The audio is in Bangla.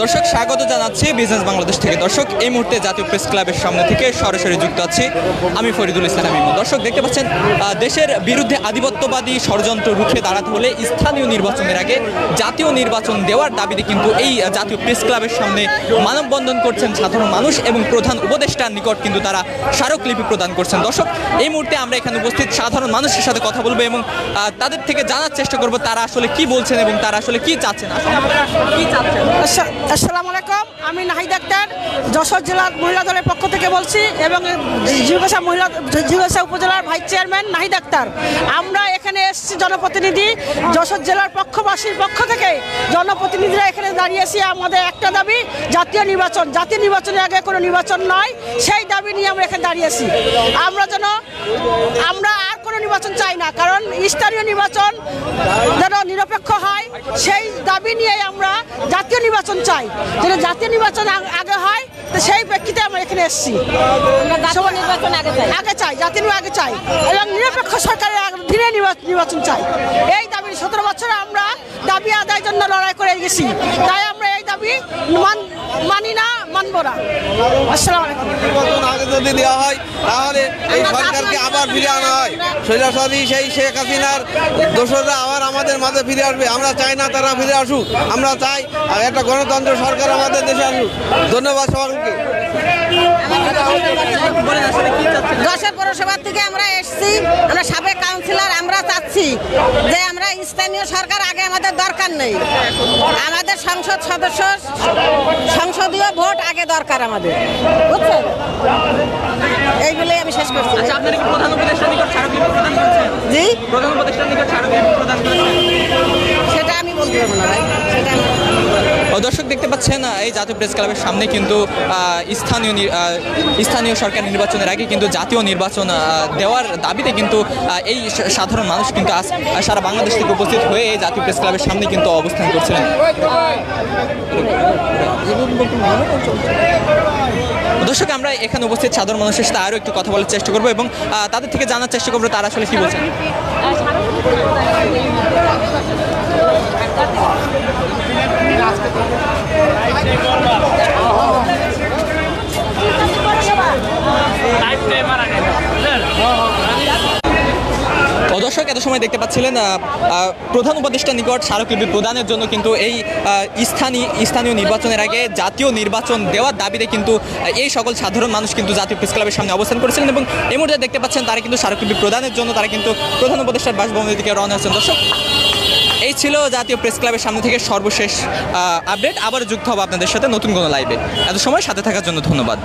দর্শক স্বাগত জানাচ্ছি বিজনেস বাংলাদেশ থেকে। দর্শক এই মুহূর্তে জাতীয় প্রেস ক্লাবের সামনে থেকে সরাসরি যুক্ত আছি আমি ফরিদুল ইসলাম ইমন। দর্শক দেখতে পাচ্ছেন দেশের বিরুদ্ধে আধিপত্যবাদী ষড়যন্ত্র রুখে দাঁড়াতে হলে স্থানীয় নির্বাচনের আগে জাতীয় নির্বাচন দেওয়ার দাবিতে কিন্তু এই জাতীয় প্রেস ক্লাবের সামনে মানববন্ধন করছেন সাধারণ মানুষ এবং প্রধান উপদেষ্টার নিকট কিন্তু তারা স্মারকলিপি প্রদান করছেন। দর্শক এই মুহূর্তে আমরা এখানে উপস্থিত সাধারণ মানুষের সাথে কথা বলবো এবং তাদের থেকে জানার চেষ্টা করব তারা আসলে কি বলছেন এবং তারা আসলে কি চাচ্ছেন। আসসালামু আলাইকুম, আমি নাহিদ আক্তার যশোর জেলার মহিলা দলের পক্ষ থেকে বলছি এবং জিজ্ঞাসা উপজেলার ভাইস চেয়ারম্যান নাহিদ আক্তার। আমরা এখানে এসেছি জনপ্রতিনিধি যশোর জেলার পক্ষবাসীর পক্ষ থেকে জনপ্রতিনিধিরা এখানে দাঁড়িয়েছি। আমাদের একটা দাবি জাতীয় নির্বাচন, জাতীয় নির্বাচনের আগে কোনো নির্বাচন নয়, সেই দাবি নিয়ে আমরা এখানে দাঁড়িয়েছি। আমরা আর কোনো নির্বাচন চাই না, কারণ স্থানীয় নির্বাচন যেন নিরপেক্ষ হয় সেই দাবি নিয়ে আমরা জাতীয় নির্বাচন চাই, যেন জাতীয় নির্বাচন আগে হয়। তো সেই প্রেক্ষিতে আমরা এখানে এসেছি। আগে চাই, জাতীয় আগে চাই এবং নিরপেক্ষ সরকারের অধীনে নির্বাচন চাই। এই দাবি 17 বছর আমরা দাবি আদায়ের জন্য লড়াই করে গেছি, তাই আমরা এই দাবি মানি না, মানব না। আসসালামু আলাইকুম। আগে যদি দেওয়া হয় তাহলে এই সরকারকে আবার ফিরে আনা হয়, স্বৈরাচারী সেই শেখ হাসিনার দোসররা আবার আমাদের মাঝে ফিরে আসবে। আমরা চাই না তারা ফিরে আসুক, আমরা চাই একটা গণতন্ত্র সরকার আমাদের দেশে আসুক। ধন্যবাদ সকলকে। যশোর পৌরসভা থেকে আমরা এসেছি, আমরা সাবেক কাউন্সিলর। আমরা চাচ্ছি যে আমরা স্থানীয় সরকার আগে আমাদের দরকার নেই, আমাদের সংসদ সদস্য সংসদীয় ভোট আগে দরকার আমাদের, বুঝছেন? এই বলেই আমি শেষ করছি। জি, সেটা আমি বলতে পারবো না ভাই, সেটা দর্শক দেখতে পাচ্ছেন এই জাতীয় প্রেস ক্লাবের সামনে কিন্তু স্থানীয় সরকার নির্বাচনের আগে কিন্তু জাতীয় নির্বাচন দেওয়ার দাবিতে কিন্তু এই সাধারণ মানুষ কিন্তু আজ সারা বাংলাদেশ থেকে উপস্থিত হয়ে এই জাতীয় প্রেস ক্লাবের সামনে কিন্তু অবস্থান করছিলেন। দর্শক আমরা এখানে উপস্থিত সাধারণ মানুষের সাথে আরও একটু কথা বলার চেষ্টা করবো এবং তাদের থেকে জানার চেষ্টা করবো তারা আসলে কি বলছেন। দর্শক এত সময় দেখতে পাচ্ছিলেন প্রধান উপদেষ্টার নিকট স্মারকলিপি প্রদানের জন্য কিন্তু এই স্থানীয় নির্বাচনের আগে জাতীয় নির্বাচন দেওয়ার দাবিতে কিন্তু এই সকল সাধারণ মানুষ কিন্তু জাতীয় প্রেস ক্লাবের সামনে অবস্থান করেছিলেন এবং এই মুহূর্তে দেখতে পাচ্ছেন তারা কিন্তু স্মারকলিপি প্রদানের জন্য তারা কিন্তু প্রধান উপদেষ্টার বাসভবনের দিকে রওনা হচ্ছেন। দর্শক এই ছিল জাতীয় প্রেস ক্লাবের সামনে থেকে সর্বশেষ আপডেট। আবার যুক্ত হবো আপনাদের সাথে নতুন কোনো লাইভে। এত সময় সাথে থাকার জন্য ধন্যবাদ।